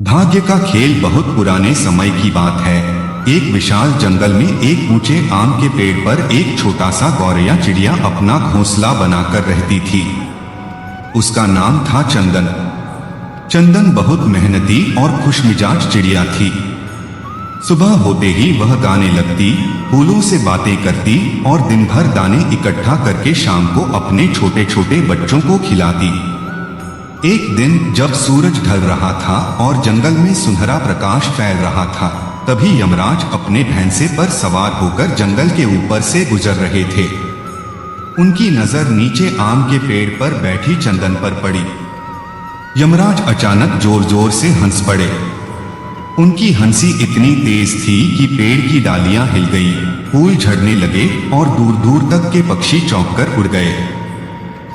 भाग्य का खेल बहुत पुराने समय की बात है। एक विशाल जंगल में एक ऊंचे आम के पेड़ पर एक छोटा सा गौरैया चिड़िया अपना घोंसला बनाकर रहती थी। उसका नाम था चंदन। चंदन बहुत मेहनती और खुशमिजाज चिड़िया थी। सुबह होते ही वह गाने लगती, फूलों से बातें करती और दिन भर दाने इकट्ठा करके शाम को अपने छोटे छोटे बच्चों को खिलाती। एक दिन जब सूरज ढल रहा था और जंगल में सुनहरा प्रकाश फैल रहा था, तभी यमराज अपने भैंसे पर सवार होकर जंगल के ऊपर से गुजर रहे थे। उनकी नजर नीचे आम के पेड़ पर बैठी चंदन पर पड़ी। यमराज अचानक जोर जोर से हंस पड़े। उनकी हंसी इतनी तेज थी कि पेड़ की डालियां हिल गई, फूल झड़ने लगे और दूर दूर तक के पक्षी चौंककर उड़ गए।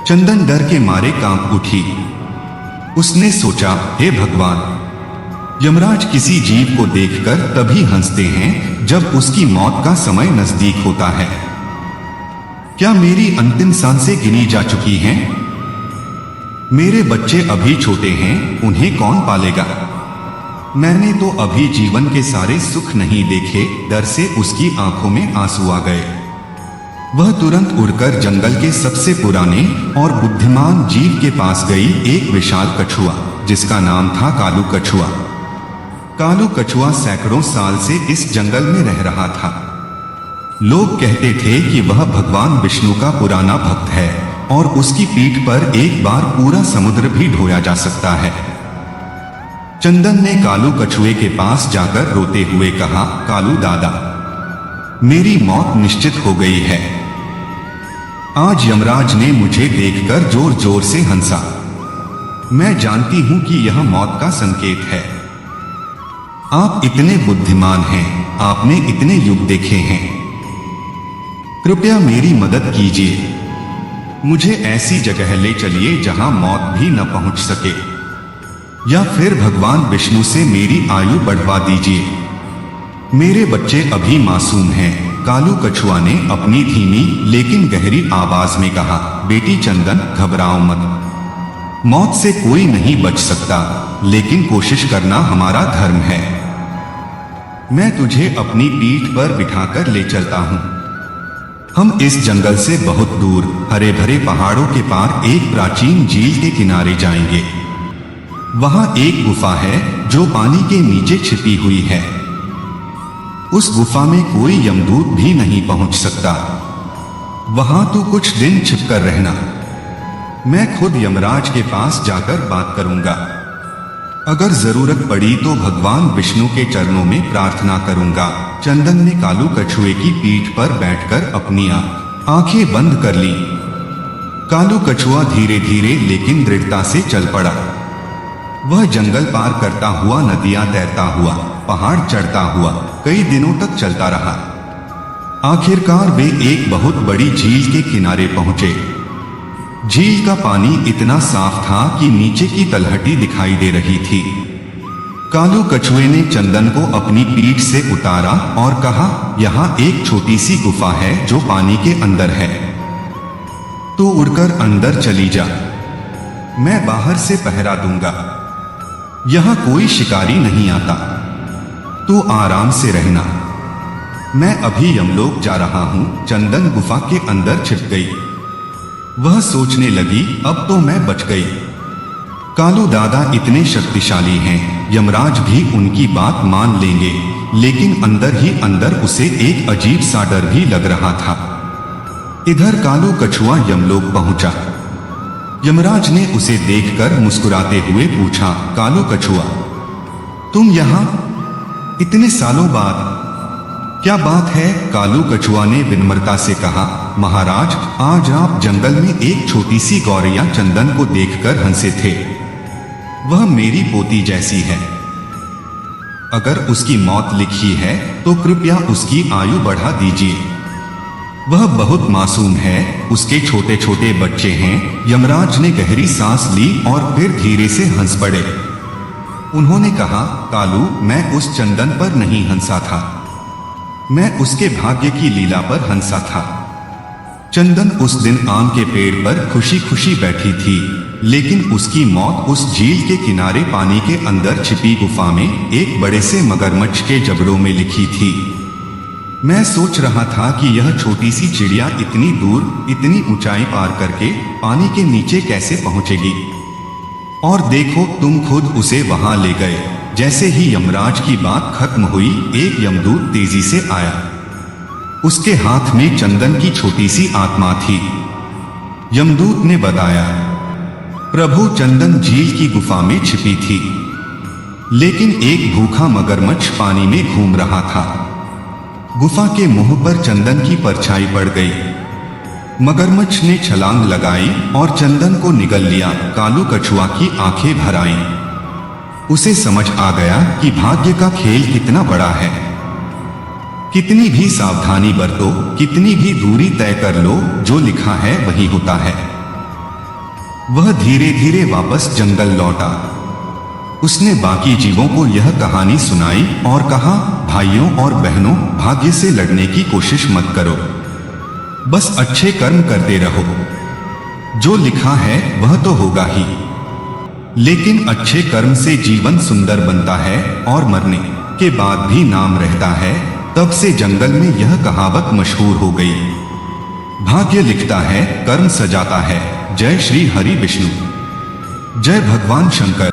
चंदन डर के मारे कांप उठी। उसने सोचा, हे भगवान, यमराज किसी जीव को देखकर तभी हंसते हैं जब उसकी मौत का समय नजदीक होता है। क्या मेरी अंतिम सांसें गिनी जा चुकी हैं? मेरे बच्चे अभी छोटे हैं, उन्हें कौन पालेगा? मैंने तो अभी जीवन के सारे सुख नहीं देखे। डर से उसकी आंखों में आंसू आ गए। वह तुरंत उड़कर जंगल के सबसे पुराने और बुद्धिमान जीव के पास गई, एक विशाल कछुआ जिसका नाम था कालू कछुआ। कालू कछुआ सैकड़ों साल से इस जंगल में रह रहा था। लोग कहते थे कि वह भगवान विष्णु का पुराना भक्त है और उसकी पीठ पर एक बार पूरा समुद्र भी ढोया जा सकता है। चंदन ने कालू कछुए के पास जाकर रोते हुए कहा, कालू दादा, मेरी मौत निश्चित हो गई है। आज यमराज ने मुझे देखकर जोर जोर से हंसा। मैं जानती हूं कि यह मौत का संकेत है। आप इतने बुद्धिमान हैं, आपने इतने युग देखे हैं, कृपया मेरी मदद कीजिए। मुझे ऐसी जगह ले चलिए जहां मौत भी न पहुंच सके, या फिर भगवान विष्णु से मेरी आयु बढ़वा दीजिए। मेरे बच्चे अभी मासूम हैं। कालू कछुआ ने अपनी धीमी लेकिन गहरी आवाज में कहा, बेटी चंदन, घबराओ मत। मौत से कोई नहीं बच सकता, लेकिन कोशिश करना हमारा धर्म है। मैं तुझे अपनी पीठ पर बिठाकर ले चलता हूं। हम इस जंगल से बहुत दूर हरे भरे पहाड़ों के पार एक प्राचीन झील के किनारे जाएंगे। वहां एक गुफा है जो पानी के नीचे छिपी हुई है। उस गुफा में कोई यमदूत भी नहीं पहुंच सकता। वहां तू कुछ दिन छिपकर रहना। मैं खुद यमराज के पास जाकर बात करूंगा। अगर जरूरत पड़ी तो भगवान विष्णु के चरणों में प्रार्थना करूंगा। चंदन ने कालू कछुए की पीठ पर बैठकर अपनी आंखें बंद कर ली। कालू कछुआ धीरे धीरे लेकिन दृढ़ता से चल पड़ा। वह जंगल पार करता हुआ, नदियां तैरता हुआ, पहाड़ चढ़ता हुआ कई दिनों तक चलता रहा। आखिरकार वे एक बहुत बड़ी झील के किनारे पहुंचे। झील का पानी इतना साफ था कि नीचे की तलहटी दिखाई दे रही थी। कालू कछुए ने चंदन को अपनी पीठ से उतारा और कहा, यहाँ एक छोटी सी गुफा है जो पानी के अंदर है। तू उड़कर अंदर चली जा, मैं बाहर से पहरा दूंगा। यहां कोई शिकारी नहीं आता, तू आराम से रहना। मैं अभी यमलोक जा रहा हूं। चंदन गुफा के अंदर छिप गई। वह सोचने लगी, अब तो मैं बच गई। कालू दादा इतने शक्तिशाली हैं, यमराज भी उनकी बात मान लेंगे। लेकिन अंदर ही अंदर उसे एक अजीब सा डर भी लग रहा था। इधर कालू कछुआ यमलोक पहुंचा। यमराज ने उसे देखकर मुस्कुराते हुए पूछा, कालू कछुआ, तुम यहां इतने सालों बाद, क्या बात है? कालू कछुआ ने विनम्रता से कहा, महाराज, आज आप जंगल में एक छोटी सी गौरैया चंदन को देखकर हंसे थे। वह मेरी पोती जैसी है। अगर उसकी मौत लिखी है तो कृपया उसकी आयु बढ़ा दीजिए। वह बहुत मासूम है, उसके छोटे छोटे बच्चे हैं। यमराज ने गहरी सांस ली और फिर धीरे से हंस पड़े। उन्होंने कहा, कालू, मैं उस चंदन पर नहीं हंसा था, मैं उसके भाग्य की लीला पर हंसा था। चंदन उस दिन आम के पेड़ पर खुशी खुशी बैठी थी, लेकिन उसकी मौत उस झील के किनारे पानी के अंदर छिपी गुफा में एक बड़े से मगरमच्छ के जबड़ों में लिखी थी। मैं सोच रहा था कि यह छोटी सी चिड़िया इतनी दूर, इतनी ऊंचाई पार करके पानी के नीचे कैसे पहुंचेगी। और देखो, तुम खुद उसे वहां ले गए। जैसे ही यमराज की बात खत्म हुई, एक यमदूत तेजी से आया। उसके हाथ में चंदन की छोटी सी आत्मा थी। यमदूत ने बताया, प्रभु, चंदन झील की गुफा में छिपी थी, लेकिन एक भूखा मगरमच्छ पानी में घूम रहा था। गुफा के मुंह पर चंदन की परछाई पड़ गई। मगरमच्छ ने छलांग लगाई और चंदन को निगल लिया। कालू कछुआ की आंखें भर आईं। उसे समझ आ गया कि भाग्य का खेल कितना बड़ा है। कितनी भी सावधानी बरतो, कितनी भी दूरी तय कर लो, जो लिखा है वही होता है। वह धीरे धीरे वापस जंगल लौटा। उसने बाकी जीवों को यह कहानी सुनाई और कहा, भाइयों और बहनों, भाग्य से लड़ने की कोशिश मत करो, बस अच्छे कर्म करते रहो। जो लिखा है वह तो होगा ही, लेकिन अच्छे कर्म से जीवन सुंदर बनता है और मरने के बाद भी नाम रहता है। तब से जंगल में यह कहावत मशहूर हो गई, भाग्य लिखता है, कर्म सजाता है। जय श्री हरि विष्णु, जय भगवान शंकर।